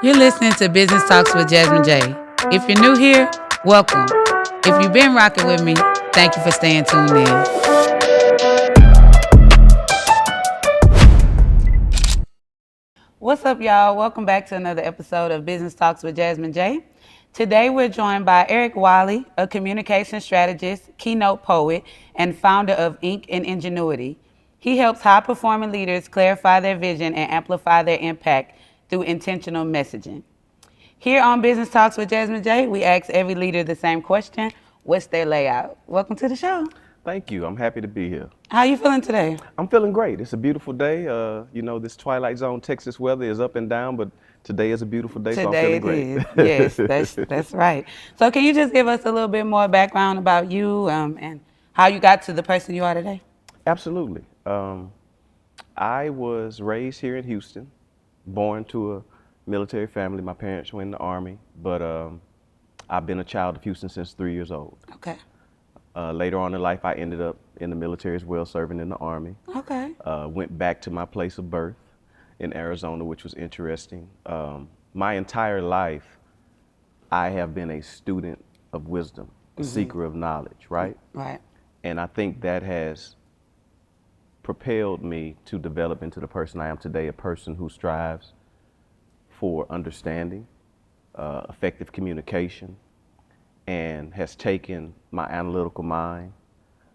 You're listening to Business Talks with Jazmin J. If you're new here, welcome. If you've been rocking with me, thank you for staying tuned in. What's up, y'all? Welcome back to another episode of Business Talks with Jazmin J. Today, we're joined by Eric Wiley, a communication strategist, keynote poet, and founder of Ingenuity. He helps high-performing leaders clarify their vision and amplify their impact through intentional messaging. Here on Business Talks with Jazmin J, we ask every leader the same question: what's their layout? Welcome to the show. Thank you. I'm happy to be here. How you feeling today? I'm feeling great. It's a beautiful day. This Twilight Zone Texas weather is up and down, but today is a beautiful day, so I'm Today feeling it great. is. Yes, that's right. So can you just give us a little bit more background about you and how you got to the person you are today? Absolutely. I was raised here in Houston, born to a military family. My parents were in the Army, but I've been a child of Houston since 3 years old. Okay. Later on in life, I ended up in the military as well, serving in the Army. Okay. Went back to my place of birth in Arizona, which was interesting. My entire life, I have been a student of wisdom, a seeker of knowledge, right? Right. And I think that has propelled me to develop into the person I am today, a person who strives for understanding, effective communication, and has taken my analytical mind,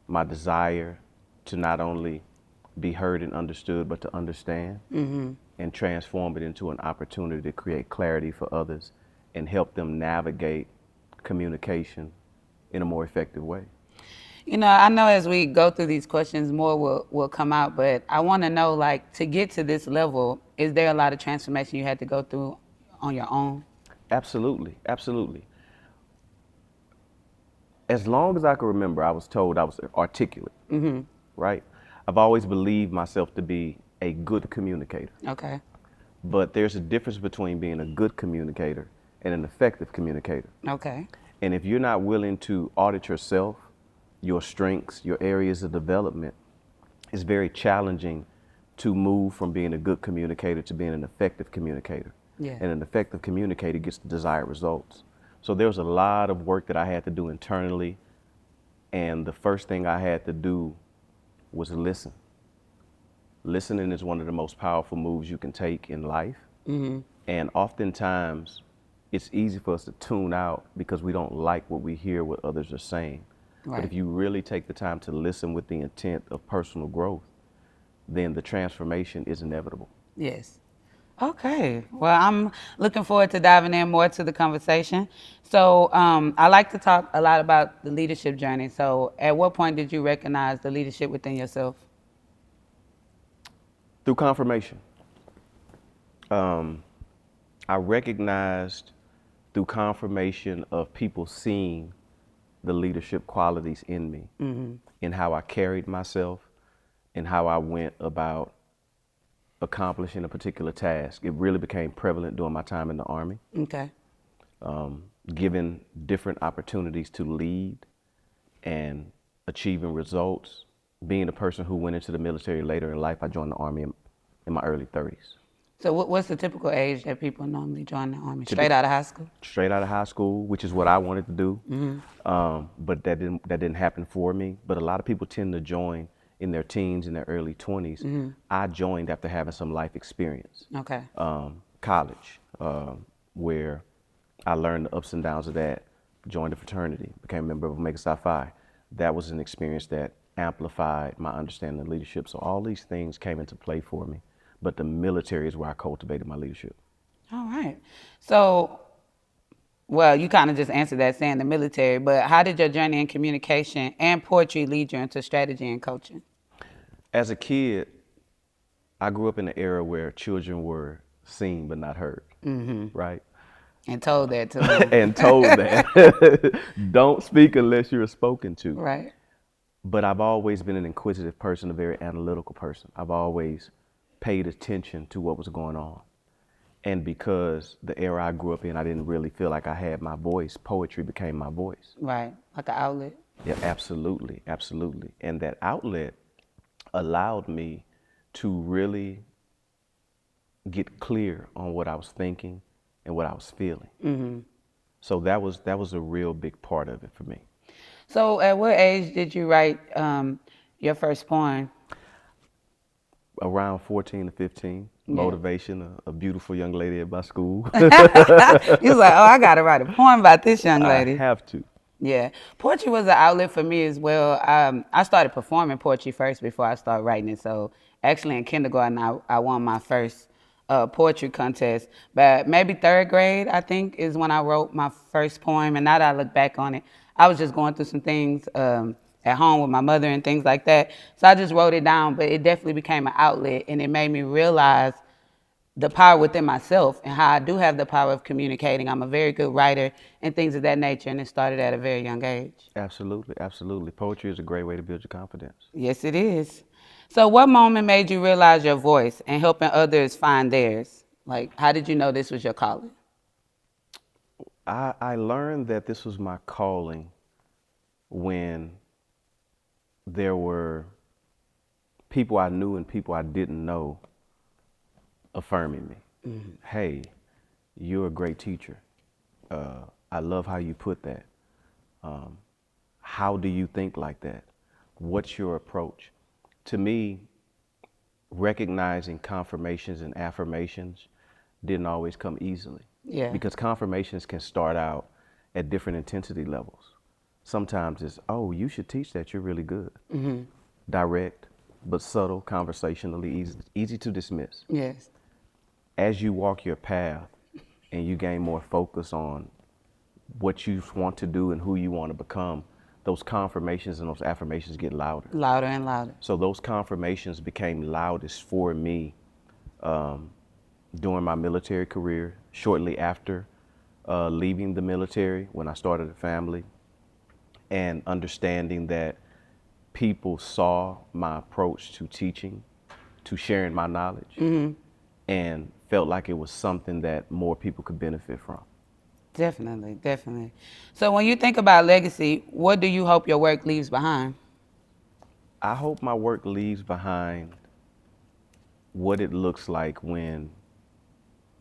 my desire to not only be heard and understood, but to understand and transform it into an opportunity to create clarity for others and help them navigate communication in a more effective way. You know, I know as we go through these questions, more will come out, but I want to know, like, to get to this level, is there a lot of transformation you had to go through on your own? Absolutely, absolutely. As long as I can remember, I was told I was articulate, right? I've always believed myself to be a good communicator. Okay. But there's a difference between being a good communicator and an effective communicator. Okay. And if you're not willing to audit yourself, your strengths, your areas of development, it's very challenging to move from being a good communicator to being an effective communicator. Yeah. And an effective communicator gets the desired results. So there was a lot of work that I had to do internally. And the first thing I had to do was listen. Listening is one of the most powerful moves you can take in life. And oftentimes, it's easy for us to tune out because we don't like what we hear what others are saying. Right. But if you really take the time to listen with the intent of personal growth, then the transformation is inevitable. Yes. Okay. Well, I'm looking forward to diving in more to the conversation. So I like to talk a lot about the leadership journey. So at what point did you recognize the leadership within yourself? Through confirmation. I recognized through confirmation of people seeing the leadership qualities in me, in how I carried myself, and how I went about accomplishing a particular task. It really became prevalent during my time in the Army, Okay. given different opportunities to lead and achieving results. Being a person who went into the military later in life, I joined the Army in my early 30s. So what's the typical age that people normally join the Army? Straight out of high school? Straight out of high school, which is what I wanted to do. But that didn't happen for me. But a lot of people tend to join in their teens, in their early 20s. I joined after having some life experience. Okay. College, where I learned the ups and downs of that. Joined a fraternity, became a member of Omega Psi Phi. That was an experience that amplified my understanding of leadership. So all these things came into play for me. But the military is where I cultivated my leadership. All right. So, well, you kind of just answered that saying the military, but how did your journey in communication and poetry lead you into strategy and coaching? As a kid, I grew up in an era where children were seen but not heard, right? And told that to them. And told that don't speak unless you're spoken to. Right. But I've always been an inquisitive person, a very analytical person. I've always paid attention to what was going on. And because the era I grew up in, I didn't really feel like I had my voice. Poetry became my voice. Right. Like an outlet. Yeah, absolutely, absolutely. And that outlet allowed me to really get clear on what I was thinking and what I was feeling. So that was a real big part of it for me. So, at what age did you write your first poem? Around 14 to 15, Yeah. motivation, a beautiful young lady at my school. You was like, oh, I got to write a poem about this young I lady. have to. Yeah, poetry was an outlet for me as well. I started performing poetry first before I started writing it. So actually, in kindergarten, I won my first poetry contest. But maybe third grade, I think, is when I wrote my first poem. And now that I look back on it, I was just going through some things at home with my mother and things like that. So I just wrote it down. But it definitely became an outlet, and it made me realize the power within myself and how I do have the power of communicating. I'm a very good writer and things of that nature, and it started at a very young age. Absolutely, absolutely. Poetry is a great way to build your confidence. Yes, it is. So, what moment made you realize your voice and helping others find theirs? Like, how did you know this was your calling? I learned that this was my calling when there were people I knew and people I didn't know affirming me. Hey, you're a great teacher. I love how you put that. Um, how do you think like that? What's your approach? To me, recognizing confirmations and affirmations didn't always come easily. Yeah. Because confirmations can start out at different intensity levels. Sometimes it's, oh, you should teach that, you're really good. Direct, but subtle, conversationally, easy to dismiss. Yes. As you walk your path and you gain more focus on what you want to do and who you want to become, those confirmations and those affirmations get louder. Louder and louder. So those confirmations became loudest for me during my military career, shortly after leaving the military, when I started a family, and understanding that people saw my approach to teaching, to sharing my knowledge, and felt like it was something that more people could benefit from. Definitely, definitely. So, when you think about legacy, what do you hope your work leaves behind? I hope my work leaves behind what it looks like when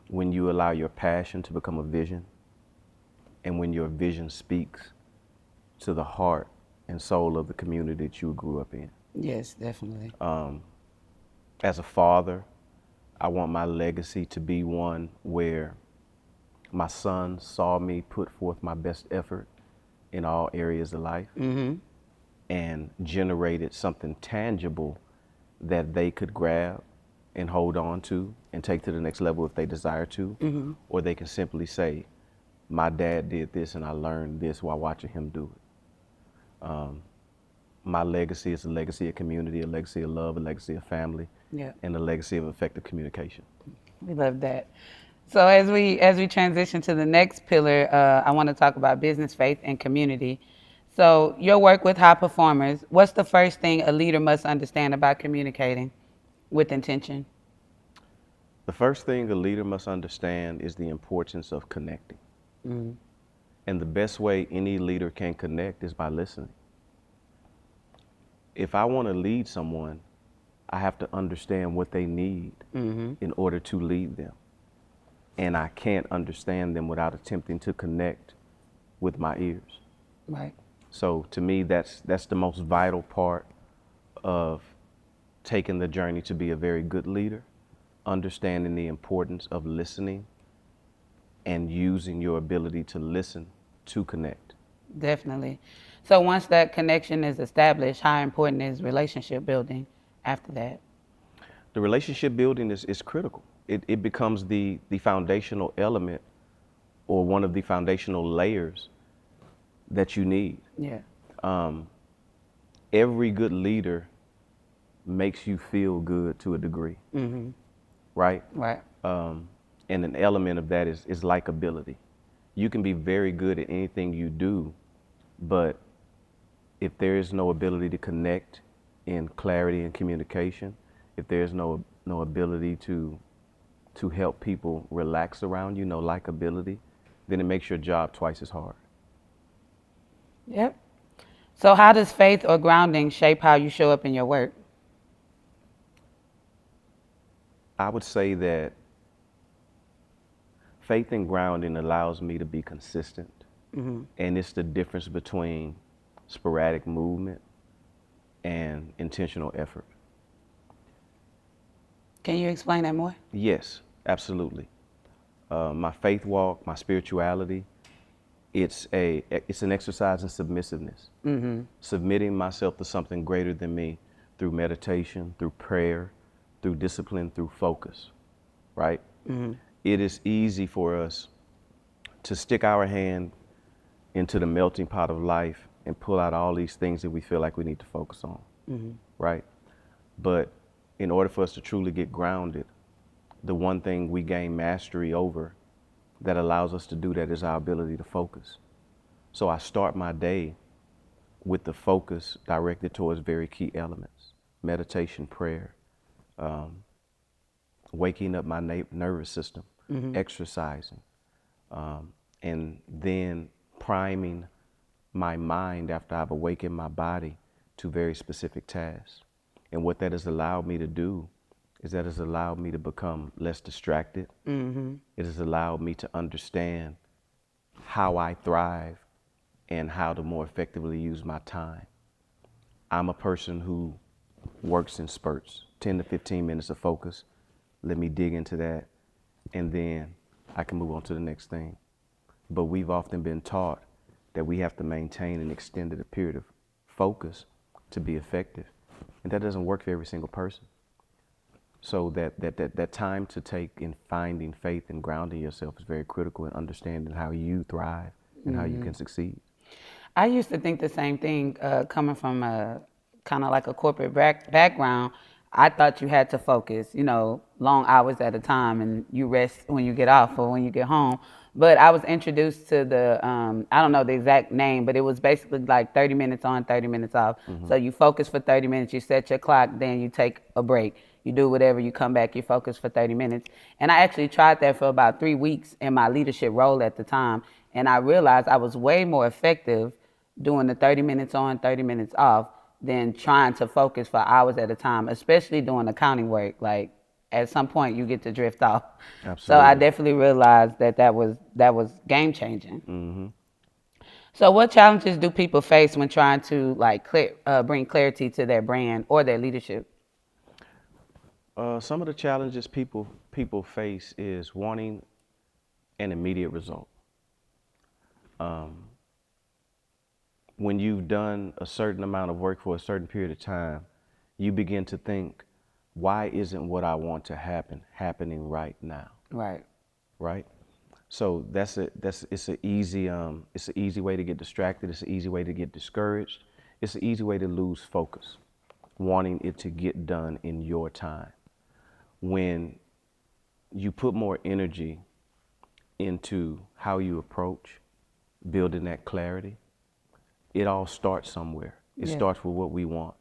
you allow your passion to become a vision, and when your vision speaks to the heart and soul of the community that you grew up in. Yes, definitely. As a father, I want my legacy to be one where my son saw me put forth my best effort in all areas of life and generated something tangible that they could grab and hold on to and take to the next level if they desire to, or they can simply say, my dad did this and I learned this while watching him do it. My legacy is a legacy of community, a legacy of love, a legacy of family, Yeah. and a legacy of effective communication. We love that. So as we transition to the next pillar, I want to talk about business, faith, and community. So your work with high performers, what's the first thing a leader must understand about communicating with intention? The first thing a leader must understand is the importance of connecting. And the best way any leader can connect is by listening. If I want to lead someone, I have to understand what they need in order to lead them. And I can't understand them without attempting to connect with my ears. Right. So to me, that's the most vital part of taking the journey to be a very good leader, understanding the importance of listening and using your ability to listen to connect. Definitely. So once that connection is established, how important is relationship building after that? The relationship building is critical. It becomes the foundational element or one of the foundational layers that you need. Yeah. Every good leader makes you feel good to a degree, right? Right. And an element of that is likability. You can be very good at anything you do, but if there is no ability to connect in clarity and communication, if there's no ability to help people relax around you, no likability, then it makes your job twice as hard. Yep. So how does faith or grounding shape how you show up in your work? I would say that Faith and grounding allows me to be consistent. And it's the difference between sporadic movement and intentional effort. Can you explain that more? Yes, absolutely. My faith walk, my spirituality, it's an exercise in submissiveness. Submitting myself to something greater than me through meditation, through prayer, through discipline, through focus, right? It is easy for us to stick our hand into the melting pot of life and pull out all these things that we feel like we need to focus on, right? But in order for us to truly get grounded, the one thing we gain mastery over that allows us to do that is our ability to focus. So I start my day with the focus directed towards very key elements: meditation, prayer, waking up my nervous system, exercising, and then priming my mind after I've awakened my body to very specific tasks. And what that has allowed me to do is that it's allowed me to become less distracted. It has allowed me to understand how I thrive and how to more effectively use my time. I'm a person who works in spurts, 10 to 15 minutes of focus. Let me dig into that, and then I can move on to the next thing. But we've often been taught that we have to maintain an extended period of focus to be effective. And that doesn't work for every single person. So that time to take in finding faith and grounding yourself is very critical in understanding how you thrive and how you can succeed. I used to think the same thing, coming from a kind of like a corporate background. I thought you had to focus, long hours at a time, and you rest when you get off or when you get home. But I was introduced to I don't know the exact name, but it was basically like 30 minutes on, 30 minutes off. So you focus for 30 minutes, you set your clock, then you take a break. You do whatever, you come back, you focus for 30 minutes. And I actually tried that for about 3 weeks in my leadership role at the time. And I realized I was way more effective doing the 30 minutes on, 30 minutes off than trying to focus for hours at a time, especially doing accounting work. Like at some point you get to drift off. Absolutely. So I definitely realized that was game changing. So what challenges do people face when trying to bring clarity to their brand or their leadership? Some of the challenges people face is wanting an immediate result. When you've done a certain amount of work for a certain period of time, you begin to think, why isn't what I want to happen happening right now? Right. Right? So it's an easy way to get distracted. It's an easy way to get discouraged. It's an easy way to lose focus, wanting it to get done in your time. When you put more energy into how you approach building that clarity, it all starts somewhere. It starts with what we want.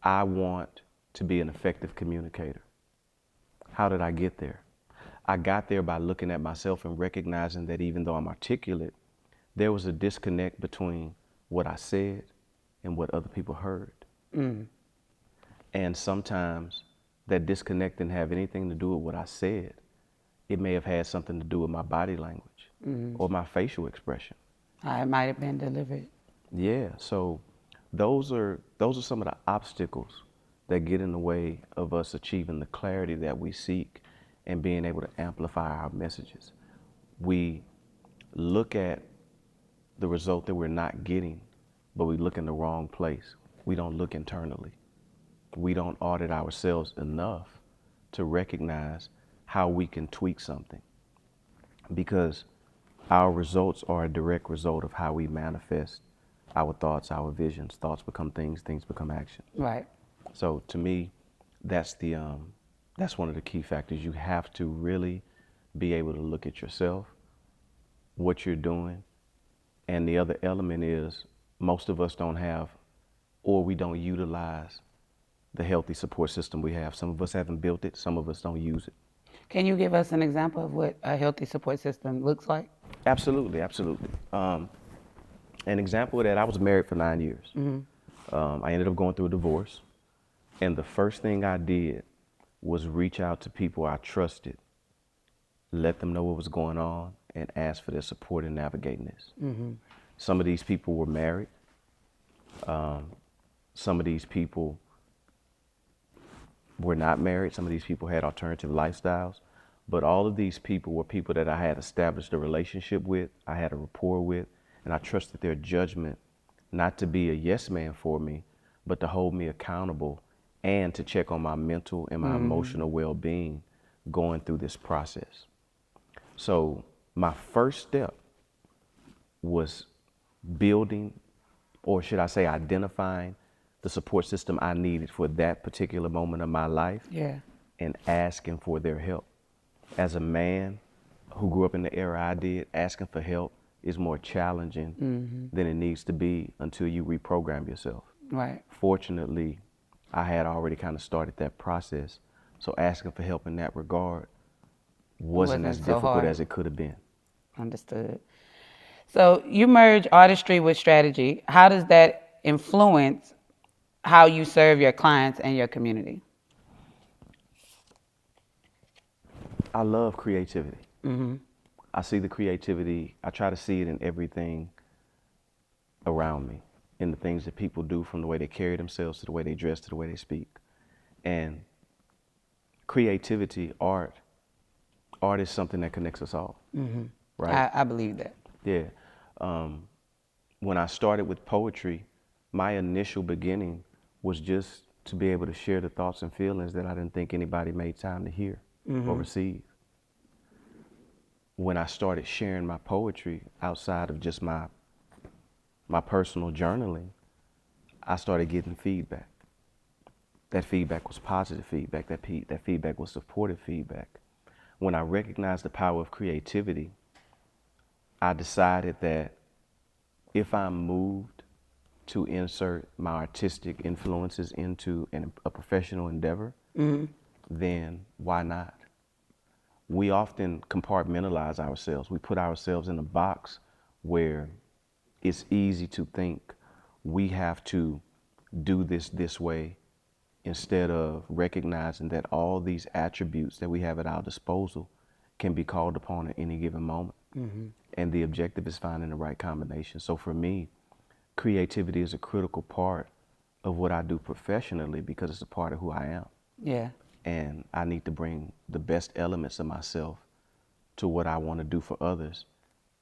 I want to be an effective communicator. How did I get there? I got there by looking at myself and recognizing that even though I'm articulate, there was a disconnect between what I said and what other people heard. And sometimes that disconnect didn't have anything to do with what I said. It may have had something to do with my body language or my facial expression. How it might have been delivered. Yeah, so those are some of the obstacles that get in the way of us achieving the clarity that we seek and being able to amplify our messages. We look at the result that we're not getting, but we look in the wrong place. We don't look internally. We don't audit ourselves enough to recognize how we can tweak something, because our results are a direct result of how we manifest our thoughts, our visions. Thoughts become things, things become action. Right. So to me, that's one of the key factors. You have to really be able to look at yourself, what you're doing, and the other element is most of us don't have, or we don't utilize the healthy support system we have. Some of us haven't built it, some of us don't use it. Can you give us an example of what a healthy support system looks like? Absolutely, absolutely. An example of that, I was married for 9 years. I ended up going through a divorce. And the first thing I did was reach out to people I trusted, let them know what was going on, and ask for their support in navigating this. Some of these people were married. Some of these people were not married. Some of these people had alternative lifestyles. But all of these people were people that I had established a relationship with, I had a rapport with, and I trusted their judgment not to be a yes man for me, but to hold me accountable and to check on my mental and my emotional well-being going through this process. So my first step was building, or should I say identifying, the support system I needed for that particular moment of my life. Yeah. And asking for their help. As a man who grew up in the era I did, asking for help is more challenging than it needs to be until you reprogram yourself. Right. Fortunately, I had already kind of started that process, so asking for help in that regard wasn't as So difficult hard. as it could have been. Understood. So you merge artistry with strategy. How does that influence how you serve your clients and your community? I love creativity. I see the creativity, I try to see it in everything around me, in the things that people do, from the way they carry themselves to the way they dress to the way they speak. And creativity, art is something that connects us all, right? I believe that. Yeah. When I started with poetry, my initial beginning was just to be able to share the thoughts and feelings that I didn't think anybody made time to hear or receive. When I started sharing my poetry outside of just my personal journaling, I started getting feedback. That feedback was positive feedback. That feedback was supportive feedback. When I recognized the power of creativity, I decided that if I'm moved to insert my artistic influences into a professional endeavor, then why not? We often compartmentalize ourselves. We put ourselves in a box where it's easy to think we have to do this way, instead of recognizing that all these attributes that we have at our disposal can be called upon at any given moment. And the objective is finding the right combination. So for me, creativity is a critical part of what I do professionally because it's a part of who I am. Yeah. And I need to bring the best elements of myself to what I want to do for others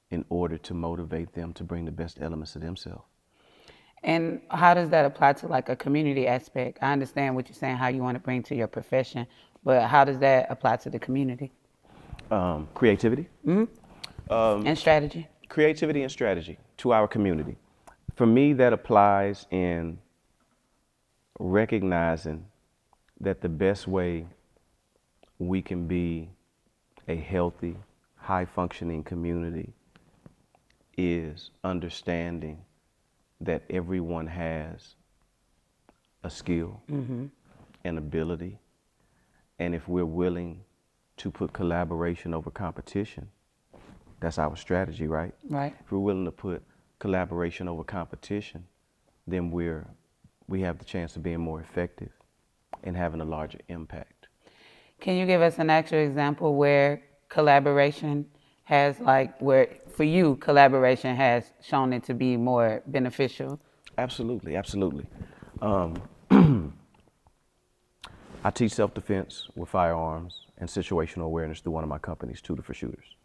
in order to motivate them to bring the best elements of themselves. And how does that apply to like a community aspect? I understand what you're saying, how you want to bring to your profession, but how does that apply to the community? Creativity. And strategy? Creativity and strategy to our community. For me, that applies in recognizing that the best way we can be a healthy, high-functioning community is understanding that everyone has a skill, an ability, and if we're willing to put collaboration over competition, that's our strategy, right? Right. If we're willing to put collaboration over competition, then we have the chance of being more effective and having a larger impact. Can you give us an actual example where collaboration has where for you collaboration has shown it to be more beneficial? Absolutely, absolutely. I teach self-defense with firearms and situational awareness through one of my companies, Tutor for Shooters.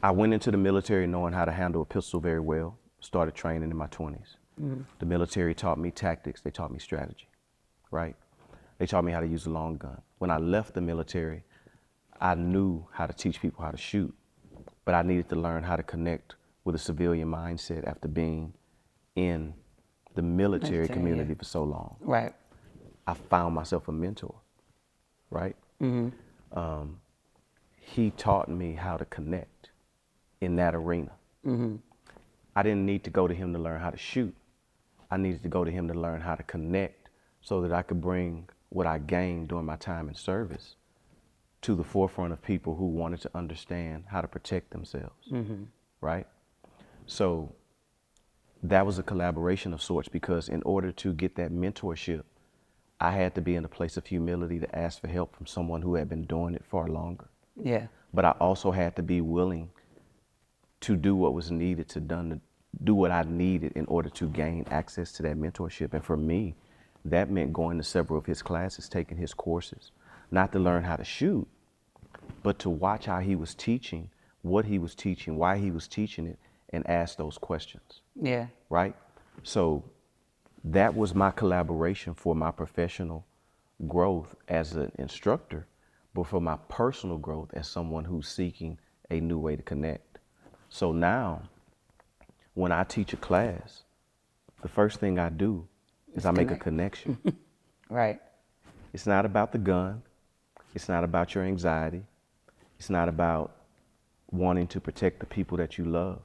I went into the military knowing how to handle a pistol very well, started training in my 20s. The military taught me tactics, they taught me strategy, right? They taught me how to use a long gun. When I left the military, I knew how to teach people how to shoot, but I needed to learn how to connect with a civilian mindset after being in the military community for so long. Right. I found myself a mentor, right? He taught me how to connect in that arena. I didn't need to go to him to learn how to shoot. I needed to go to him to learn how to connect so that I could bring what I gained during my time in service to the forefront of people who wanted to understand how to protect themselves, right? So that was a collaboration of sorts, because in order to get that mentorship, I had to be in a place of humility to ask for help from someone who had been doing it far longer. Yeah. But I also had to be willing to do what was needed to do what I needed in order to gain access to that mentorship. And for me, that meant going to several of his classes, taking his courses, not to learn how to shoot, but to watch how he was teaching, what he was teaching, why he was teaching it, and ask those questions. Yeah. Right? So that was my collaboration for my professional growth as an instructor, but for my personal growth as someone who's seeking a new way to connect. So now, when I teach a class, the first thing I do is I make a connection. Right. It's not about the gun. It's not about your anxiety. It's not about wanting to protect the people that you love.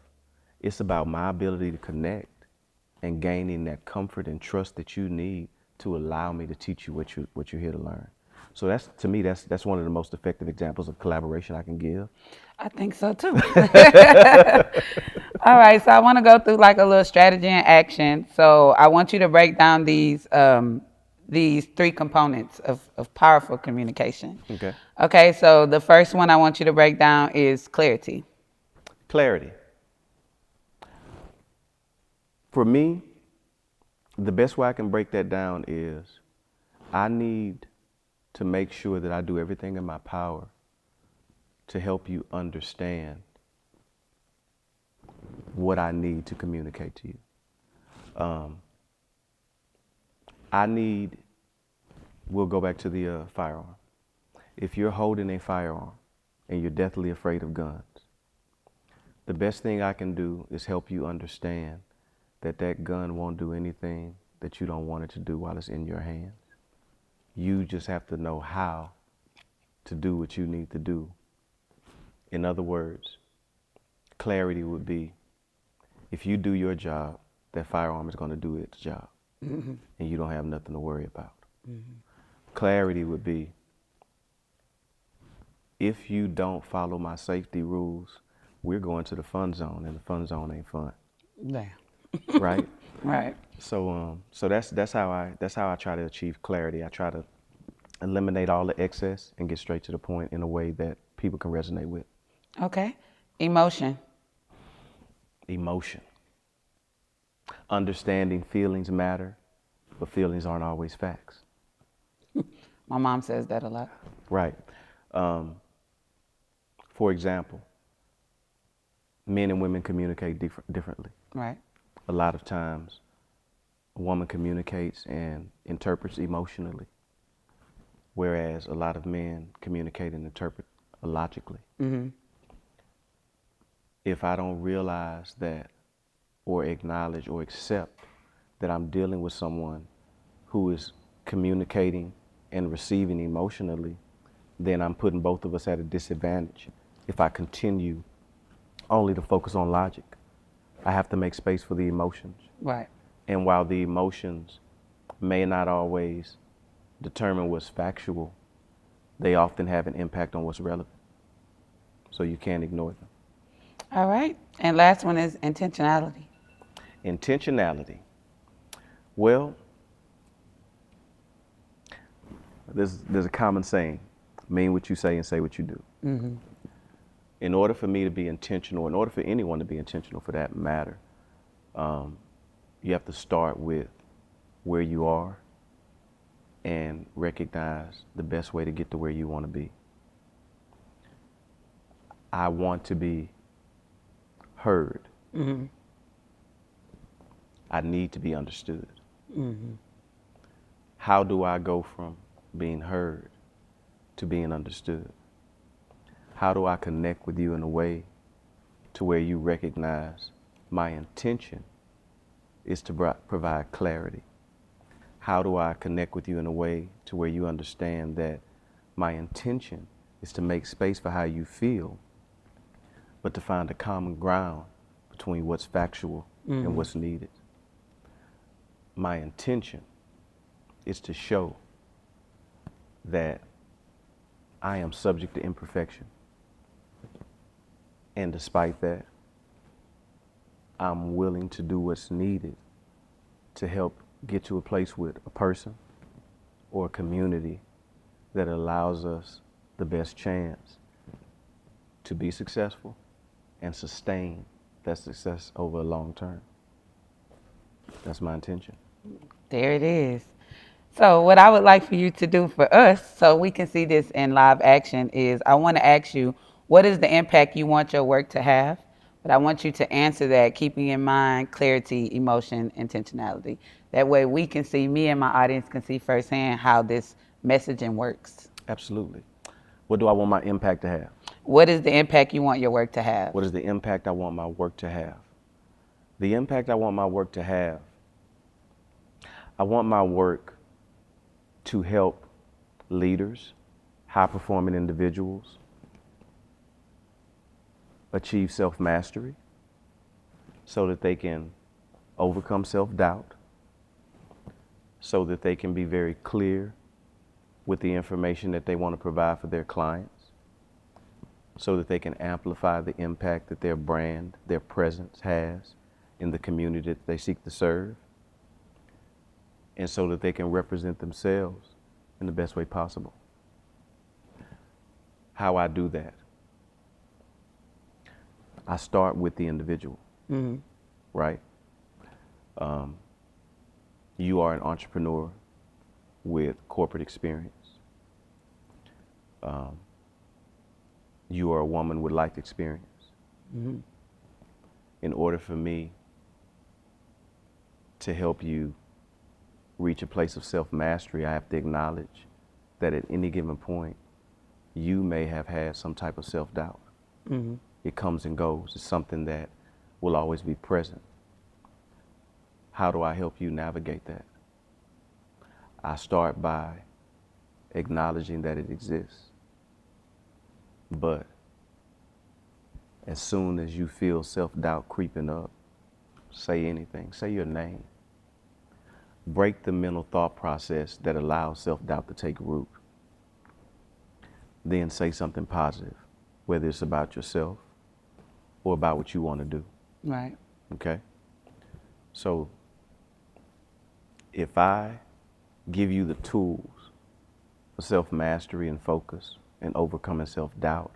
It's about my ability to connect and gaining that comfort and trust that you need to allow me to teach you what you're here to learn. So that's, to me, that's one of the most effective examples of collaboration I can give. I think so too. All right, so I want to go through like a little strategy and action. So I want you to break down these three components of powerful communication. Okay. Okay, so the first one I want you to break down is clarity. Clarity. For me, the best way I can break that down is I need to make sure that I do everything in my power to help you understand what I need to communicate to you. We'll go back to the firearm. If you're holding a firearm and you're deathly afraid of guns, the best thing I can do is help you understand that that gun won't do anything that you don't want it to do while it's in your hands. You just have to know how to do what you need to do. In other words, clarity would be, if you do your job, that firearm is going to do its job, and you don't have nothing to worry about. Clarity would be, if you don't follow my safety rules, we're going to the fun zone, and the fun zone ain't fun. Damn. Right? Right. So that's how I try to achieve clarity. I try to eliminate all the excess and get straight to the point in a way that people can resonate with. Okay. Emotion. Emotion. Understanding feelings matter, but feelings aren't always facts. My mom says that a lot. Right. For example, men and women communicate differently. Right. A lot of times, a woman communicates and interprets emotionally, whereas a lot of men communicate and interpret logically. If I don't realize that, or acknowledge or accept that I'm dealing with someone who is communicating and receiving emotionally, then I'm putting both of us at a disadvantage if I continue only to focus on logic. I have to make space for the emotions. Right. And while the emotions may not always determine what's factual, they often have an impact on what's relevant. So you can't ignore them. All right. And last one is intentionality. Intentionality. Well, there's a common saying, mean what you say and say what you do. In order for me to be intentional, in order for anyone to be intentional for that matter, you have to start with where you are and recognize the best way to get to where you want to be. I want to be heard. I need to be understood. How do I go from being heard to being understood? How do I connect with you in a way to where you recognize my intention is to provide clarity? How do I connect with you in a way to where you understand that my intention is to make space for how you feel, but to find a common ground between what's factual and what's needed? My intention is to show that I am subject to imperfection. And despite that, I'm willing to do what's needed to help get to a place with a person or a community that allows us the best chance to be successful and sustain that success over a long term. That's my intention. There it is. So, what I would like for you to do for us, so we can see this in live action, is I want to ask you, what is the impact you want your work to have? But I want you to answer that, keeping in mind clarity, emotion, intentionality. That way, we can see, me and my audience can see firsthand how this messaging works. Absolutely. What do I want my impact to have? What is the impact you want your work to have? What is the impact I want my work to have? The impact I want my work to have, I want my work to help leaders, high performing individuals achieve self mastery so that they can overcome self doubt, so that they can be very clear with the information that they want to provide for their clients, so that they can amplify the impact that their brand, their presence has in the community that they seek to serve, and so that they can represent themselves in the best way possible. How I do that? I start with the individual, right? You are an entrepreneur with corporate experience. You are a woman with life experience. In order for me to help you reach a place of self-mastery, I have to acknowledge that at any given point, you may have had some type of self-doubt. It comes and goes. It's something that will always be present. How do I help you navigate that? I start by acknowledging that it exists. But as soon as you feel self-doubt creeping up, say anything, say your name. Break the mental thought process that allows self-doubt to take root. Then say something positive, whether it's about yourself or about what you want to do. Right. Okay? So if I give you the tools for self-mastery and focus and overcoming self-doubt,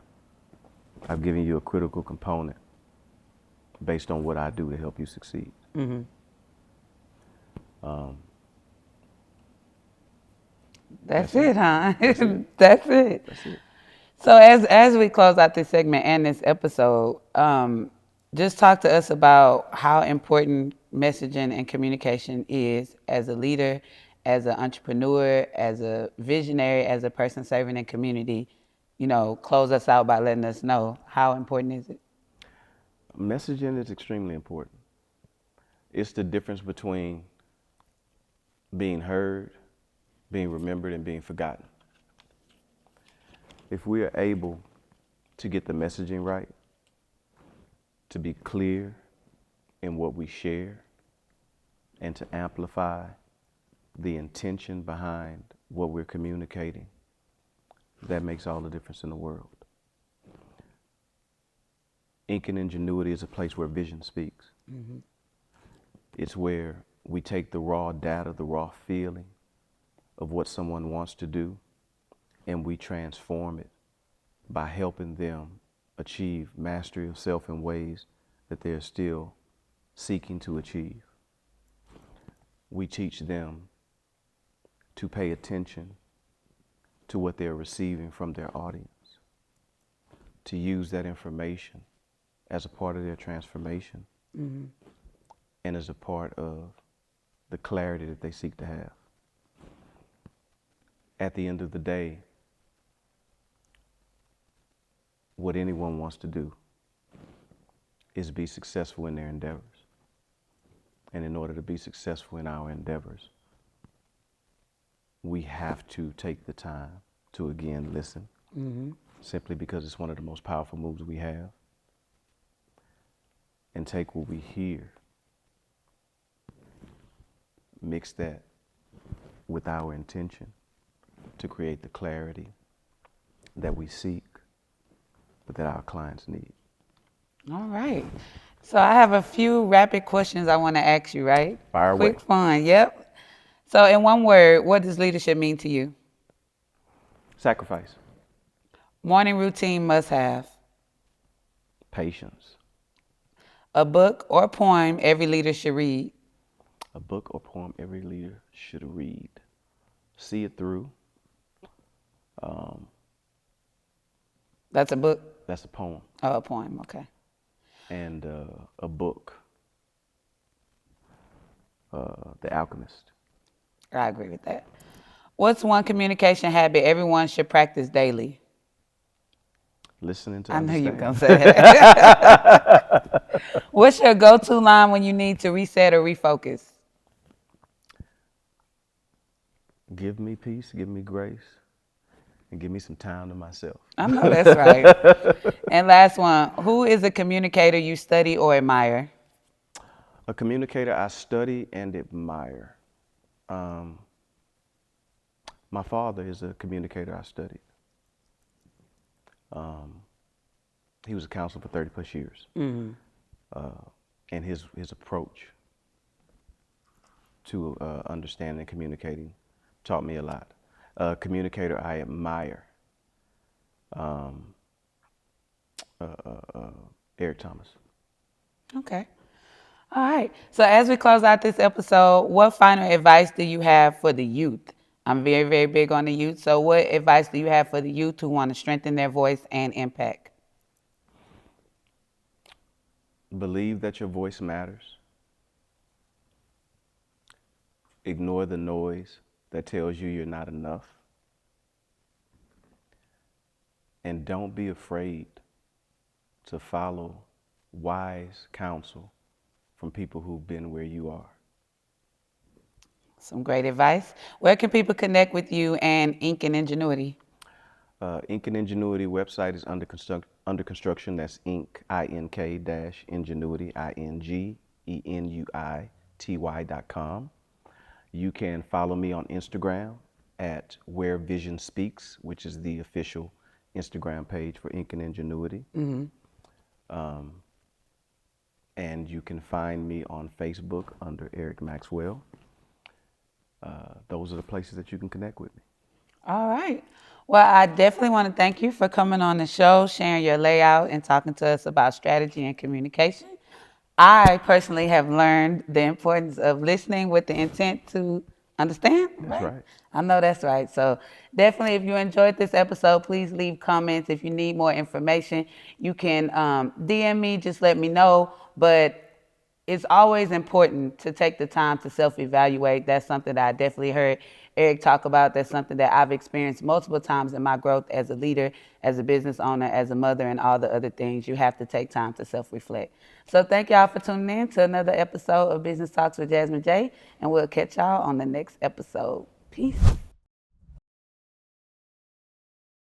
I've given you a critical component based on what I do to help you succeed. That's it, huh? That's it. That's it. That's it. So as we close out this segment and this episode, just talk to us about how important messaging and communication is as a leader, as an entrepreneur, as a visionary, as a person serving in community. You know, close us out by letting us know how important is it. Messaging is extremely important. It's the difference between being heard, being remembered, and being forgotten. If we are able to get the messaging right, to be clear in what we share, and to amplify the intention behind what we're communicating, that makes all the difference in the world. Ink and Ingenuity is a place where vision speaks. It's where we take the raw data, the raw feeling of what someone wants to do, and we transform it by helping them achieve mastery of self in ways that they're still seeking to achieve. We teach them to pay attention to what they're receiving from their audience, to use that information as a part of their transformation, and as a part of the clarity that they seek to have. At the end of the day, what anyone wants to do is be successful in their endeavors. And in order to be successful in our endeavors, we have to take the time to again listen, simply because it's one of the most powerful moves we have, and take what we hear, mix that with our intention to create the clarity that we seek, but that our clients need. All right. So I have a few rapid questions I want to ask you, right? Fire away. Quick fun, yep. So, in one word, what does leadership mean to you? Sacrifice. Morning routine must have. Patience. A book or poem every leader should read. A book or poem every leader should read. See it through. That's a book? That's a poem. Oh, a poem, okay. And a book, The Alchemist. I agree with that. What's one communication habit everyone should practice daily? Listening to I knew you were understand. going to say that. What's your go-to line when you need to reset or refocus? Give me peace, give me grace, and give me some time to myself. I know that's right. And last one, who is a communicator you study or admire? A communicator I study and admire. My father is a communicator I studied. He was a counselor for 30 plus years. And his approach to understanding and communicating taught me a lot. Communicator I admire, Eric Thomas. Okay. All right. So as we close out this episode, what final advice do you have for the youth? I'm very, very big on the youth. So what advice do you have for the youth who want to strengthen their voice and impact? Believe that your voice matters. Ignore the noise that tells you you're not enough. And don't be afraid to follow wise counsel from people who've been where you are. Some great advice. Where can people connect with you and Ink and Ingenuity? Ink and Ingenuity website is under construction. That's Ink, I-N-K dash Ingenuity, INGENUITY.com. You can follow me on Instagram at Where Vision Speaks, which is the official Instagram page for Ink and Ingenuity. And you can find me on Facebook under Eric Maxwell. Those are the places that you can connect with me. All right. Well, I definitely want to thank you for coming on the show, sharing your layout, and talking to us about strategy and communication. I personally have learned the importance of listening with the intent to understand. That's right. I know that's right. So definitely, if you enjoyed this episode, please leave comments. If you need more information, you can DM me. Just let me know. But it's always important to take the time to self-evaluate. That's something that I definitely heard Eric talk about. That's something that I've experienced multiple times in my growth as a leader, as a business owner, as a mother, and all the other things. You have to take time to self-reflect. So thank y'all for tuning in to another episode of Business Talks with Jazmin J, and we'll catch y'all on the next episode. Peace.